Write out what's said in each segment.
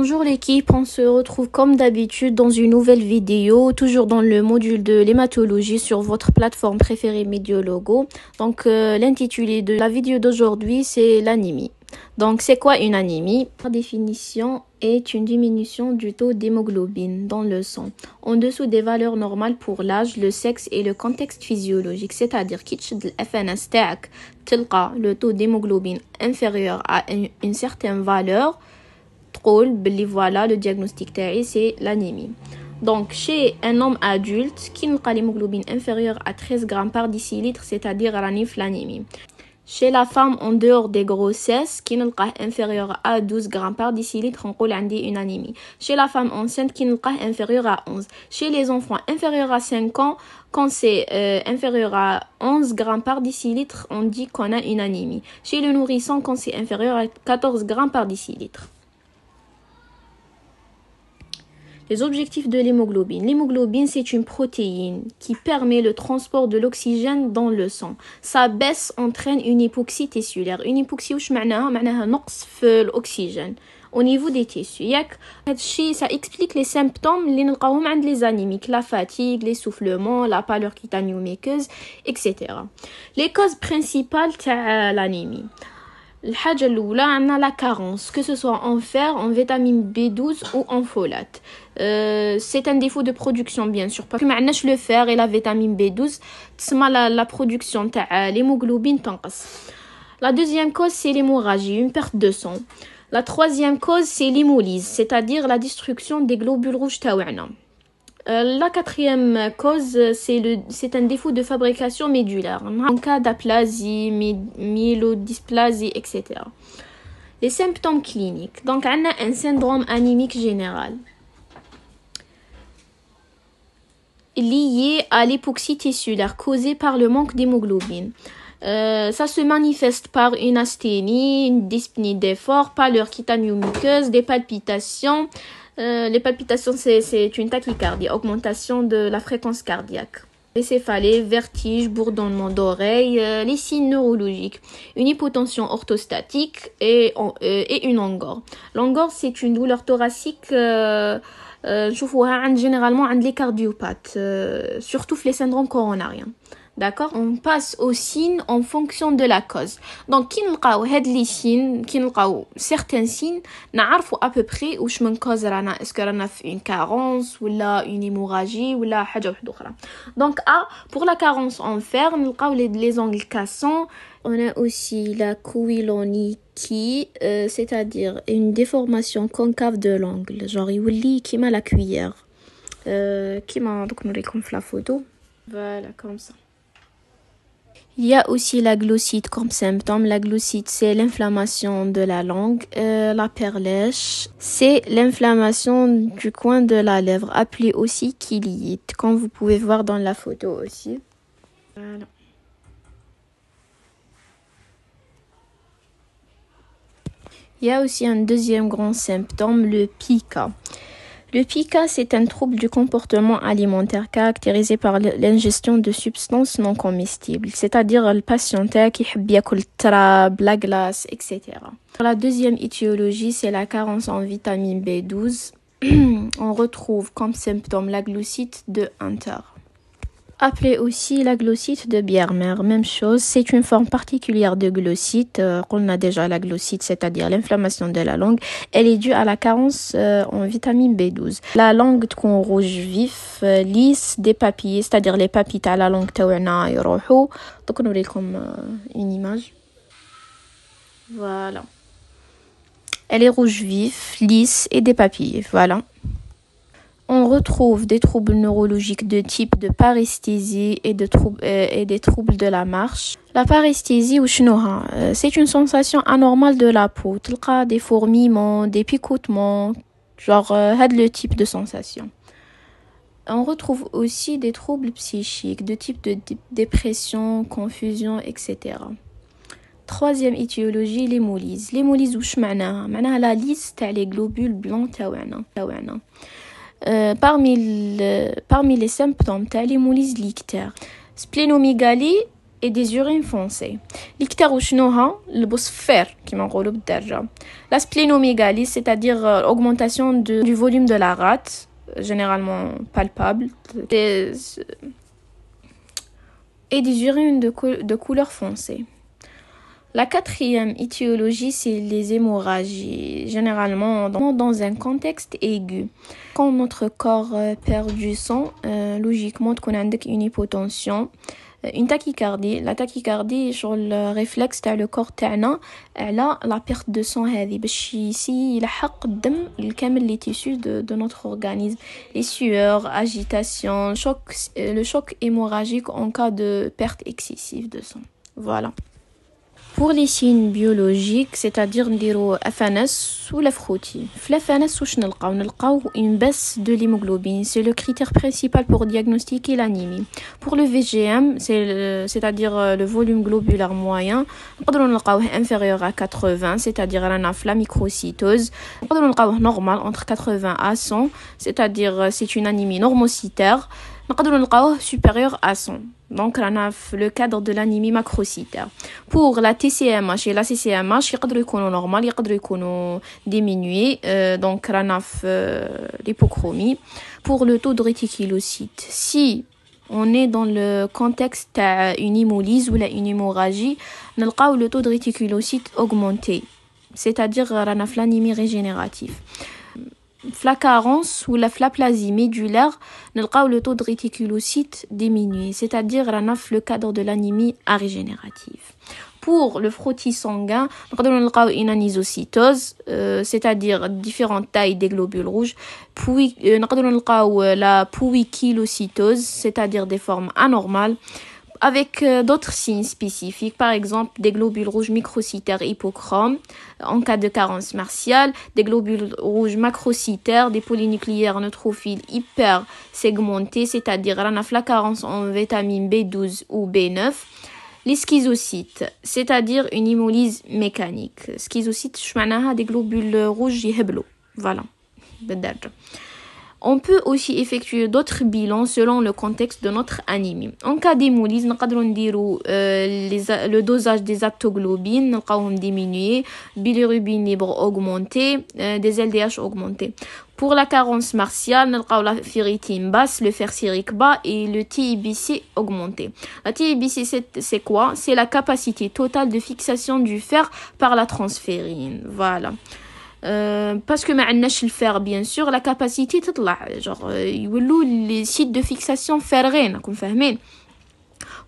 Bonjour l'équipe, on se retrouve comme d'habitude dans une nouvelle vidéo, toujours dans le module de l'hématologie sur votre plateforme préférée Mediologo. Donc l'intitulé de la vidéo d'aujourd'hui c'est l'anémie. Donc c'est quoi une anémie? La définition est une diminution du taux d'hémoglobine dans le sang, en dessous des valeurs normales pour l'âge, le sexe et le contexte physiologique. C'est-à-dire كي تشد الFNS تاعك تلقى le taux d'hémoglobine inférieur à une certaine valeur, voilà, le diagnostic تاعي c'est l'anémie. Donc chez un homme adulte qui n'a l'hémoglobine inférieure à 13 grammes par décilitre, c'est-à-dire ranif l'anémie. Chez la femme en dehors des grossesses qui n'a inférieure à 12 grammes par décilitre, on parle d'une anémie. Chez la femme enceinte qui n'a inférieure à 11. Chez les enfants inférieurs à 5 ans, quand c'est inférieur à 11 grammes par décilitre, on dit qu'on a une anémie. Chez le nourrisson, quand c'est inférieur à 14 grammes par décilitre. Les objectifs de l'hémoglobine. L'hémoglobine, c'est une protéine qui permet le transport de l'oxygène dans le sang. Sa baisse entraîne une hypoxie tissulaire. Une hypoxie, معناها نقص في l'oxygène au niveau des tissus. Ça explique les symptômes اللي نلقاوهم عند les anémiques, la fatigue, l'essoufflement, la pâleur cutanéo-muqueuse, etc. Les causes principales de l'anémie. الحاجة الأولى عنا la carence, que ce soit en fer, en vitamine B12 ou en folate. C'est un défaut de production bien sûr parce que ما عندناش le fer et la vitamine B12 تسمى la production تاع l'hémoglobine تنقص. La deuxième cause c'est l'hémorragie, une perte de sang. La troisième cause c'est l'hémolyse, c'est-à-dire la destruction des globules rouges تاوعنا. La quatrième cause, c'est un défaut de fabrication médulaire, en cas d'aplasie, myélodysplasie, etc. Les symptômes cliniques. Donc, on a un syndrome anémique général lié à l'hypoxie tissulaire causée par le manque d'hémoglobine. Ça se manifeste par une asthénie, une dyspnée d'effort, pâleur cutanéo-muqueuse, des palpitations. Les palpitations, c'est une tachycardie, augmentation de la fréquence cardiaque. Les céphalées, vertiges, bourdonnement d'oreilles, les signes neurologiques. Une hypotension orthostatique et une angor. L'angor, c'est une douleur thoracique généralement عند les cardiopathes, surtout les syndromes coronariens. D'accord, on passe aux signes en fonction de la cause. Donc كي نلقاو هاد لي signes, كي نلقاو certains signes, نعرفوا à peu près واش من cause رانا est-ce que رانا في une carence ولا une hémorragie ولا حاجه واحده اخرى. Donc pour la carence en fer, نلقاو les ongles cassants. On a aussi la couloniquie, c'est-à-dire une déformation concave de l'ongle, genre يولي كيما la cuillère. كيما دوك نوريكم في la photo. Voilà, comme ça. Il y a aussi la glossite comme symptôme. La glossite, c'est l'inflammation de la langue. La perlèche, c'est l'inflammation du coin de la lèvre, appelée aussi chylite, comme vous pouvez voir dans la photo aussi. Voilà. Il y a aussi un deuxième grand symptôme, le pica. Le pica, c'est un trouble du comportement alimentaire caractérisé par l'ingestion de substances non comestibles, c'est-à-dire le patient qui aime ياكل التراب, la glace, etc. La deuxième étiologie, c'est la carence en vitamine B12. On retrouve comme symptôme la glossite de Hunter, appelée aussi la glossite de Biermer. Même chose, c'est une forme particulière de glossite. On a déjà la glossite, c'est-à-dire l'inflammation de la langue. Elle est due à la carence en vitamine B12. La langue تكون rouge vif, lisse, des papilles, c'est-à-dire les papilles à la langue تاوعنا يروحوا. Donc on aurait comme une image. Voilà. Elle est rouge vif, lisse et des papilles. Voilà. On retrouve des troubles neurologiques de type de paresthésie et des troubles de la marche. La paresthésie, c'est une sensation anormale de la peau. تلقى des fourmillements, des picotements, genre le type de sensation. On retrouve aussi des troubles psychiques de type de dépression, confusion, etc. Troisième étiologie, l'hémolyse. L'hémolyse واش معناها؟ معناها la liste تاع les globules blancs تاوعنا. Parmi les symptômes, t'as l'hémolyse lictaire. Splénomégalie, et des urines foncées. الكتار وشنوها البوسفير كما نقولوا بالدارجة. La splénomégalie, c'est-à-dire augmentation du volume de la rate, généralement palpable, et des urines de couleur foncée. La quatrième étiologie, c'est les hémorragies, généralement dans un contexte aigu. Quand notre corps perd du sang, logiquement, on a une hypotension, une tachycardie. La tachycardie, sur le réflexe تاع le corps تاعنا على la perte de sang هذه باش يلحق الدم لكامل les tissus de notre organisme. Les sueurs, agitation, le choc hémorragique en cas de perte excessive de sang. Voilà. Pour les signes biologiques, c'est-à-dire نديرو FNS ou la frottis. في FNS واش نلقاو une baisse de l'hémoglobine, c'est le critère principal pour diagnostiquer l'anémie. Pour le VGM, c'est-à-dire le volume globulaire moyen, نقدروا نلقاوه inférieur à 80, c'est-à-dire رانا في la microcytose. نقدروا نلقاوه normal entre 80 à 100, c'est-à-dire c'est une anémie normocytaire. نقدروا نلقاوه supérieur à 100. Donc, رانا في le cadre de l'anémie macrocytaire. Pour la TCMH et la CCMH, يقدروا يكونوا normal, يقدروا يكونوا diminués. Donc, رانا في l'hypochromie. Pour le taux de réticulocytes, si on est dans le contexte d'une hémolyse ou une hémorragie, نلقاو le taux de réticulocytes augmenté. C'est-à-dire رانا في l'anémie régénérative. La carence ou la plasie médulaire, نلقاو le taux de réticulocytes diminué, c'est-à-dire le cadre de l'anémie arégénérative. Pour le frottis sanguin, نقدروا نلقاو une anisocytose, c'est-à-dire différentes tailles des globules rouges. Puis نقدروا نلقاو la poikilocytose, c'est-à-dire des formes anormales. Avec d'autres signes spécifiques, par exemple des globules rouges microcytaires hypochromes en cas de carence martiale, des globules rouges macrocytaires, des polynucléaires neutrophiles hyper segmentés, c'est-à-dire la carence en vitamine B12 ou B9, les schizocytes, c'est-à-dire une hémolyse mécanique. Schizocytes, je des globules rouges يهبلوا. Voilà. On peut aussi effectuer d'autres bilans selon le contexte de notre anémie. En cas d'hémolyse, نقدروا نديروا le dosage des aptoglobines, نلقاوهم diminuer, bilirubine libre augmenté, des LDH augmentés. Pour la carence martiale, نلقاو la ferritine basse, le fer sérique bas et le TIBC augmenté. La TIBC, c'est quoi? C'est la capacité totale de fixation du fer par la transférine. Voilà. Parce que ما عندناش الفير bien sûr la capacité تطلع يولوا les sites de fixation فارغين راكم فاهمين.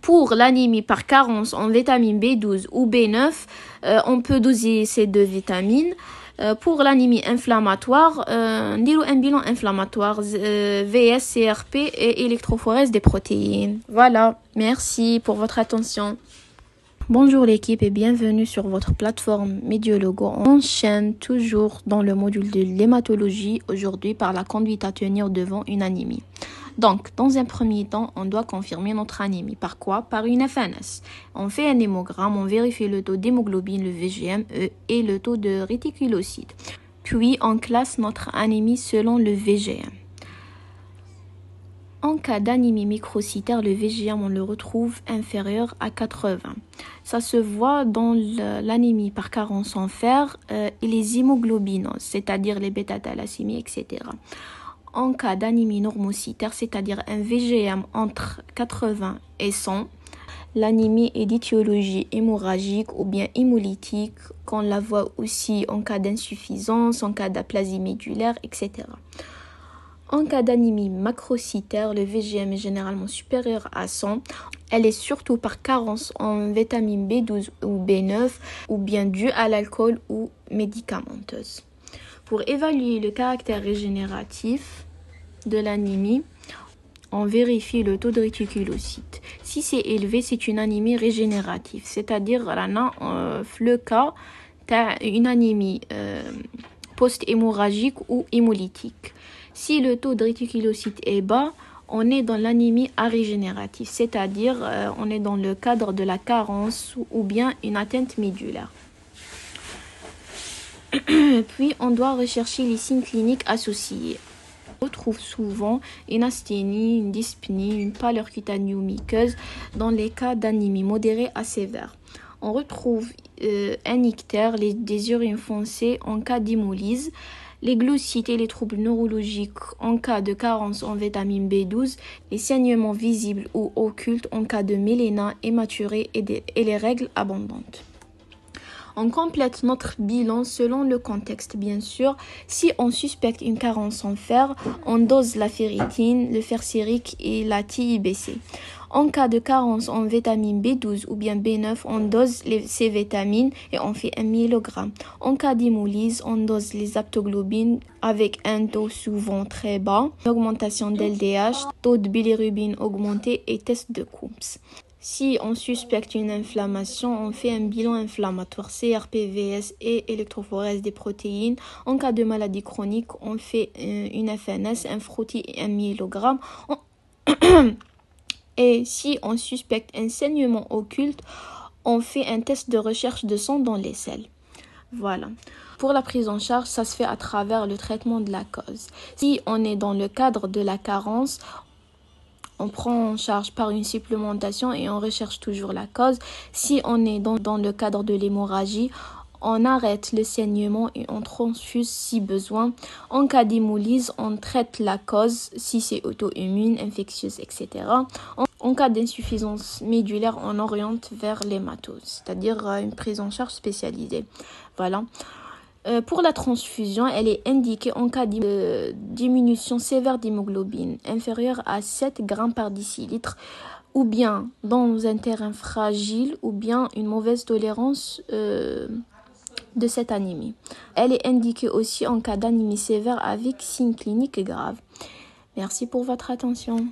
Pour l'anémie par carence en vitamine B12 ou B9, on peut doser ces deux vitamines. Pour l'anémie inflammatoire, نديروا un bilan inflammatoire VS, CRP et électrophorèse des protéines. Voilà, merci pour votre attention. Bonjour l'équipe et bienvenue sur votre plateforme Médiologo. On enchaîne toujours dans le module de l'hématologie aujourd'hui par la conduite à tenir devant une anémie. Donc, dans un premier temps, on doit confirmer notre anémie. Par quoi? Par une FNS. On fait un hémogramme, on vérifie le taux d'hémoglobine, le VGME et le taux de réticulocytes. Puis, on classe notre anémie selon le VGM. En cas d'anémie microcytaire, le VGM, on le retrouve inférieur à 80. Ça se voit dans l'anémie par carence en fer et les hémoglobinoses, c'est-à-dire les bêta-thalassémies, etc. En cas d'anémie normocytaire, c'est-à-dire un VGM entre 80 et 100, l'anémie est d'étiologie hémorragique ou bien hémolytique, qu'on la voit aussi en cas d'insuffisance, en cas d'aplasie médulaire, etc. En cas d'anémie macrocytaire, le VGM est généralement supérieur à 100. Elle est surtout par carence en vitamine B12 ou B9 ou bien due à l'alcool ou médicamenteuse. Pour évaluer le caractère régénératif de l'anémie, on vérifie le taux de réticulocytes. Si c'est élevé, c'est une anémie régénérative, c'est-à-dire le cas d'une anémie post-hémorragique ou hémolytique. Si le taux de réticulocytes est bas, on est dans l'anémie arégénérative, c'est-à-dire on est dans le cadre de la carence ou bien une atteinte médulaire. Puis on doit rechercher les signes cliniques associés. On retrouve souvent une asthénie, une dyspnée, une pâleur cutanée ou muqueuse dans les cas d'anémie modérée à sévère. On retrouve un ictère, des urines foncées en cas d'hémolyse, les glossites et les troubles neurologiques en cas de carence en vitamine B12, les saignements visibles ou occultes en cas de méléna hématurée et les règles abondantes. On complète notre bilan selon le contexte, bien sûr. Si on suspecte une carence en fer, on dose la ferritine, le fer sérique et la TIBC. En cas de carence en vitamine B12 ou bien B9, on dose ces vitamines et on fait 1 mg. En cas d'hémolyse, on dose les aptoglobines avec un taux souvent très bas, augmentation d'LDH, taux de bilirubine augmenté et test de Coombs. Si on suspecte une inflammation, on fait un bilan inflammatoire, CRP-VS et électrophorèse des protéines. En cas de maladie chronique, on fait une FNS, un frottis et 1 mg. Et si on suspecte un saignement occulte, on fait un test de recherche de sang dans les selles. Voilà. Pour la prise en charge, ça se fait à travers le traitement de la cause. Si on est dans le cadre de la carence, on prend en charge par une supplémentation et on recherche toujours la cause. Si on est dans le cadre de l'hémorragie, on arrête le saignement et on transfuse si besoin. En cas d'hémolyse, on traite la cause si c'est auto-immune, infectieuse, etc. En cas d'insuffisance médulaire, on oriente vers l'hématose, c'est-à-dire une prise en charge spécialisée. Voilà. Pour la transfusion, elle est indiquée en cas de diminution sévère d'hémoglobine, inférieure à 7 grammes par décilitre, ou bien dans un terrain fragile, ou bien une mauvaise tolérance de cette anémie. Elle est indiquée aussi en cas d'anémie sévère avec signes cliniques graves. Merci pour votre attention.